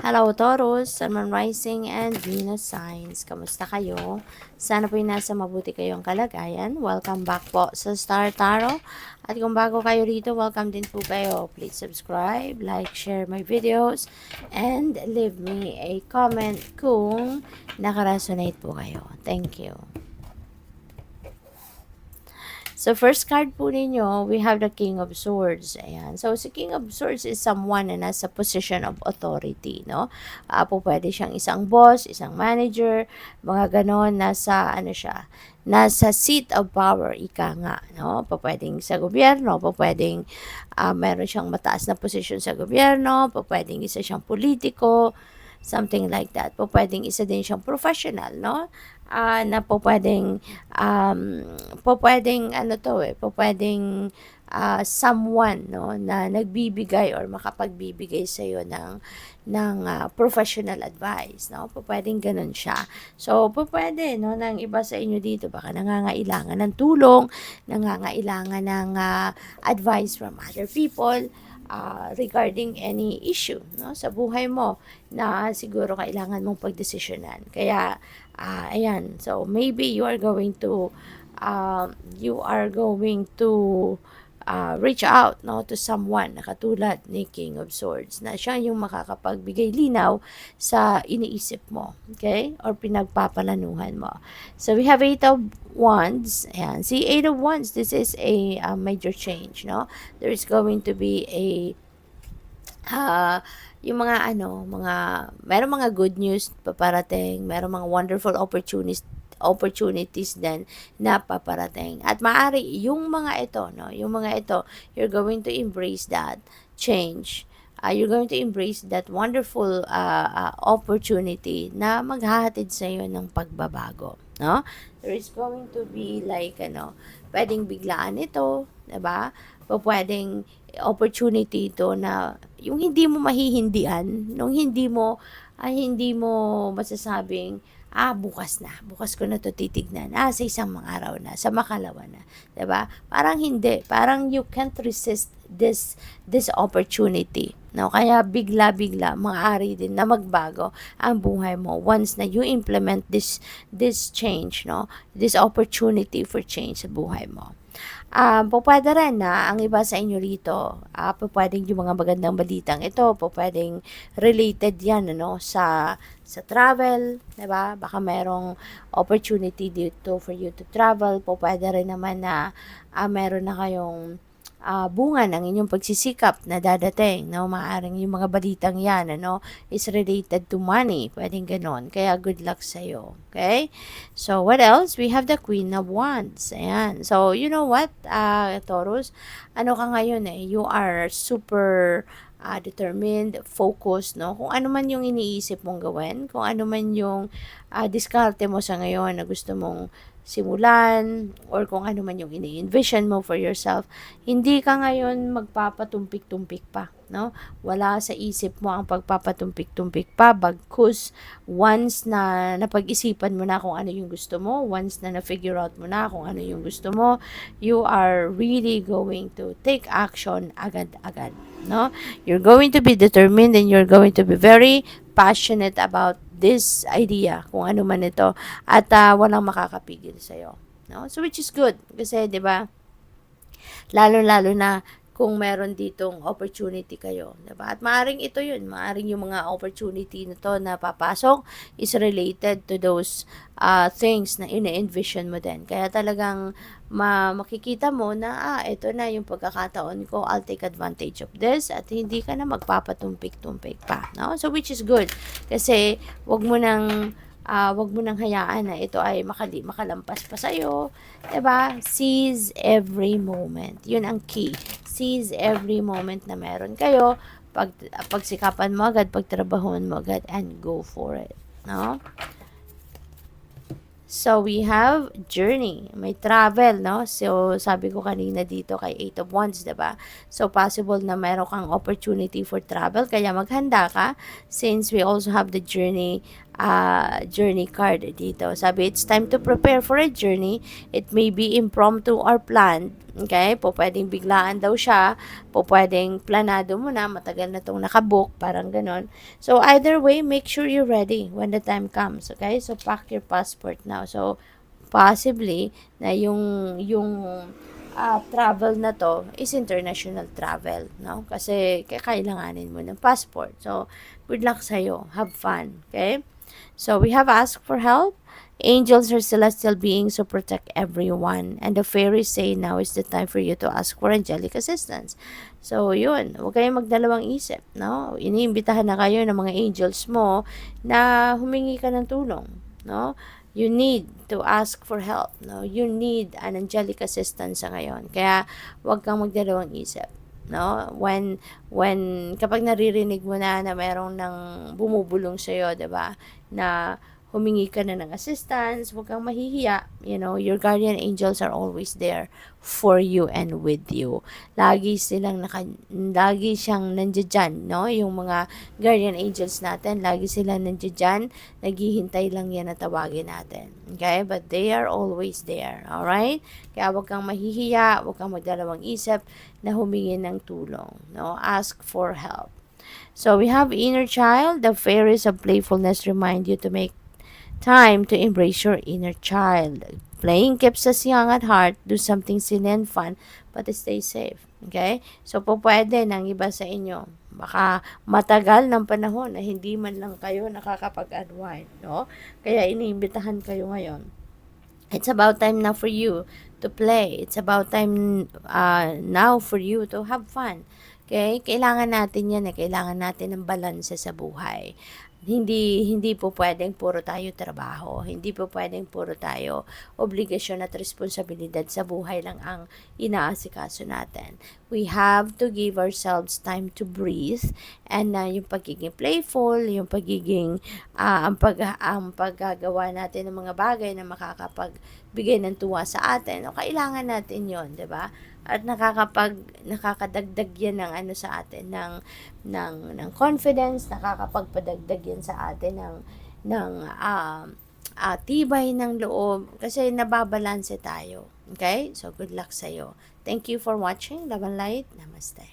Hello Taurus, Sun, Moon Rising, and Venus Signs. Kamusta kayo? Sana po'y nasa mabuti kayong kalagayan. Welcome back po sa Star Tarot. At kung bago kayo rito, welcome din po kayo. Please subscribe, like, share my videos, and leave me a comment kung nakaresonate po kayo. Thank you. So, first card po ninyo, we have the King of Swords. Ayan. So, si King of Swords is someone na nasa position of authority, no? Po pwede siyang isang boss, isang manager, mga ganon, nasa seat of power, ika nga, no? Pwedeng sa gobyerno, pwedeng meron siyang mataas na position sa gobyerno, pwedeng isa siyang politiko, something like that. Pwedeng isa din siyang professional, no? Na pwedeng pwedeng someone, no, na nagbibigay or makapagbibigay sa iyo ng professional advice, no? Pwedeng ganun siya. So, pwede, no, ng iba sa inyo dito, baka nangangailangan ng tulong, nangangailangan ng advice from other people, regarding any issue, no, sa buhay mo na siguro kailangan mong pagdesisyonan. Kaya ayan, so maybe you are going to reach out, no, to someone na katulad ni King of Swords, na siya yung makakapagbigay linaw sa iniisip mo, okay, or pinagpapalanuhan mo. So we have Eight of Wands. Ayan, si Eight of Wands, this is a major change, no. There is going to be a yung merong mga good news paparating, merong mga wonderful opportunities din na paparating. At maaari yung mga ito, no, you're going to embrace that change. You're going to embrace that wonderful opportunity na maghahatid sa iyo ng pagbabago, no? There is going to be pwedeng biglaan ito, 'di ba? Pwedeng opportunity ito na yung hindi mo mahihindian, nung hindi mo masasabing, bukas ko na to titignan, sa isang mga araw na, sa makalawa na, 'di ba? Parang hindi, parang you can't resist this opportunity, no? Kaya bigla maaari din na magbago ang buhay mo once na you implement this change, no? This opportunity for change sa buhay mo. Pwede rin na ang iba sa inyo rito, pwedeng yung mga magandang balitang ito, pwedeng related yan, ano, sa travel, 'di ba? Baka merong opportunity dito for you to travel. Pwede rin naman na meron na kayong bunga ng inyong pagsisikap na dadating, no? Maaring yung mga balitang yan, ano, is related to money. Pwedeng ganon. Kaya good luck sa'yo. Okay? So, what else? We have the Queen of Wands. Ayan. So, you know what, Taurus? Ano ka ngayon You are super determined, focused, no? Kung ano man yung iniisip mong gawin, kung ano man yung diskarte mo sa ngayon na gusto mong simulan, or kung ano man yung ini-envision mo for yourself, hindi ka ngayon magpapatumpik-tumpik pa, no? Wala sa isip mo ang pagpapatumpik-tumpik pa, bagkus once na napag-isipan mo na kung ano yung gusto mo, once na na-figure out mo na kung ano yung gusto mo, you are really going to take action agad-agad, no? You're going to be determined and you're going to be very passionate about this idea, kung ano man ito, at walang makakapigil sa'yo, no? So, which is good, kasi, di ba, lalo-lalo na kung meron ditong opportunity kayo, diba? At maaring ito yun, maaring yung mga opportunity na to na papasok is related to those things na ine-envision mo din. Kaya talagang makikita mo na, ito na yung pagkakataon ko, I'll take advantage of this, at hindi ka na magpapatumpik-tumpik pa, no? So, which is good, kasi wag mo nang hayaan na ito ay makalampas pa sa'yo, diba? Seize every moment. Yun ang key. Seize every moment na meron kayo. Pagsikapan mo agad, pagtrabahuan mo agad, and go for it, no? So, we have journey. May travel, no? So, sabi ko kanina dito kay Eight of Wands, diba? So, possible na meron kang opportunity for travel. Kaya maghanda ka, since we also have the journey journey card dito. Sabi, it's time to prepare for a journey. It may be impromptu or planned. Okay? Po pwedeng biglaan daw siya. Po pwedeng planado mo na. Matagal na itong nakabook. Parang ganon. So, either way, make sure you're ready when the time comes. Okay? So, pack your passport now. So, possibly, na yung travel na to is international travel, no? Kasi kailanganin mo ng passport. So, good luck sa'yo. Have fun, okay? So, we have asked for help. Angels are celestial beings who protect everyone. And the fairies say now is the time for you to ask for angelic assistance. So, yun. Huwag kayong magdalawang isip, no? Iniimbitahan na kayo ng mga angels mo na humingi ka ng tulong, no? You need to ask for help, no? You need an angelic assistance sa ngayon. Kaya, huwag kang magdalawang isip, no? When kapag naririnig mo na mayroong nang bumubulong sa'yo, diba? Na humingi ka na ng assistance, huwag kang mahihiya. You know, your guardian angels are always there for you and with you. Lagi siyang nandiyan, no? Yung mga guardian angels natin, lagi silang nandiyan, naghihintay lang yan na tawagin natin. Okay? But they are always there. Alright? Kaya huwag kang mahihiya, huwag kang magdalawang isip na humingi ng tulong, no? Ask for help. So we have inner child. The fairies of playfulness remind you to make time to embrace your inner child. Playing keeps us young at heart. Do something silly and fun, but stay safe. Okay? So, po pwede ng iba sa inyo. Baka matagal ng panahon na hindi man lang kayo nakakapag-unwind, no? Kaya iniimbitahan kayo ngayon. It's about time now for you to play. It's about time now for you to have fun. Okay? Kailangan natin yan. Kailangan natin ng balanse sa buhay. Hindi po pwedeng puro tayo trabaho. Hindi po pwedeng puro tayo obligasyon at responsibilidad sa buhay lang ang inaasikaso natin. We have to give ourselves time to breathe, and yung pagiging playful, yung pagiging ang paggagawa natin ng mga bagay na makakapagbigay ng tuwa sa atin. O kailangan natin 'yon, 'di ba? At nakakadagdag yan ng ano sa atin ng confidence, nakakapagpadagdag yan sa atin ng tibay ng loob kasi nababalanse tayo. Okay? So good luck sa iyo. Thank you for watching. Love and light. Namaste.